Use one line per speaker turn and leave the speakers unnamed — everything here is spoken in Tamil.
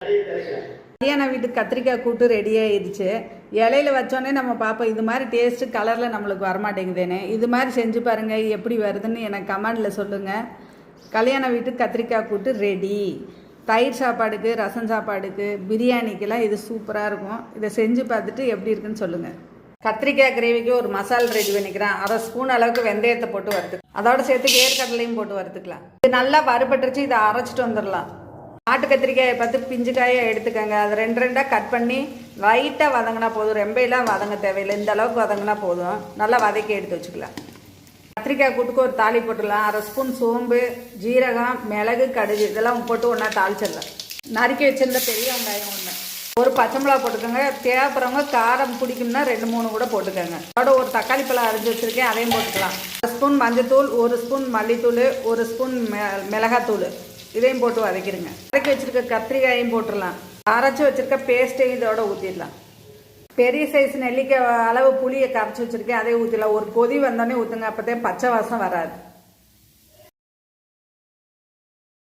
கல்யாண வீட்டுக்கு கத்திரிக்காய் கூட்டு ரெடி ஆயிடுச்சு. இலையில வச்சோடனே நம்ம பார்ப்போம் இது மாதிரி டேஸ்ட்டு கலரில் நம்மளுக்கு வரமாட்டேங்குதுன்னு. இது மாதிரி செஞ்சு பாருங்கள், எப்படி வருதுன்னு எனக்கு கமெண்டில் சொல்லுங்கள். கல்யாண வீட்டுக்கு கத்திரிக்காய் கூட்டு ரெடி. தயிர் சாப்பாடுக்கு, ரசம் சாப்பாடுக்கு, பிரியாணிக்கெல்லாம் இது சூப்பராக இருக்கும். இதை செஞ்சு பார்த்துட்டு எப்படி இருக்குன்னு சொல்லுங்கள். கத்திரிக்காய் கிரேவிக்கு ஒரு மசாலா ரெடி பண்ணிக்கிறேன். 1/2 ஸ்பூன் அளவுக்கு வெந்தயத்தை போட்டு வறுத்துக்கலாம். அதோட சேர்த்து வேர்க்கடலையும் போட்டு வறுத்துக்கலாம். இது நல்லா வறுபட்டுருச்சு. இதை அரைச்சிட்டு வந்துடலாம். நாட்டு கத்திரிக்காயை பார்த்து பிஞ்சுக்காயை எடுத்துக்கோங்க. அது 2 கட் பண்ணி லைட்டாக வதங்கினா போதும். ரொம்பலாம் வதங்க தேவையில்லை. இந்த அளவுக்கு வதங்கினா போதும். நல்லா வதக்கி எடுத்து வச்சுக்கலாம். கத்திரிக்காய் கூட்டுக்கு ஒரு தாளி போட்டுடலாம். 1/2 ஸ்பூன் சோம்பு, ஜீரகம், மிளகு, கடுகு இதெல்லாம் போட்டு ஒன்றா தாளிச்சிடலாம். நறுக்கி வச்சிருந்த பெரிய வெங்காயம் 1, ஒரு பச்சை மிளகா போட்டுக்கோங்க. தேவைப்படுறவங்க காரம் பிடிக்கும்னா 2-3 கூட போட்டுக்கோங்க. அதோட ஒரு தக்காளி பழம் அரைஞ்சி வச்சுருக்கேன், அதையும் போட்டுக்கலாம். 1 ஸ்பூன் மஞ்சத்தூள், 1 ஸ்பூன் மல்லித்தூள், 1 ஸ்பூன் மிளகாத்தூள் இதையும் போட்டு வதக்கிடுங்க. வதக்கி வச்சுருக்க கத்திரிக்காயும் போட்டுடலாம். அரைச்சி வச்சுருக்க பேஸ்ட்டையும் இதோட ஊற்றிடலாம். பெரிய சைஸ் நெல்லிக்காய் அளவு புளியை கரைச்சி வச்சுருக்கேன், அதையும் ஊற்றிடலாம். ஒரு கொதி வந்தோடனே ஊற்றுங்க, அப்போதே பச்சை வாசம் வராது.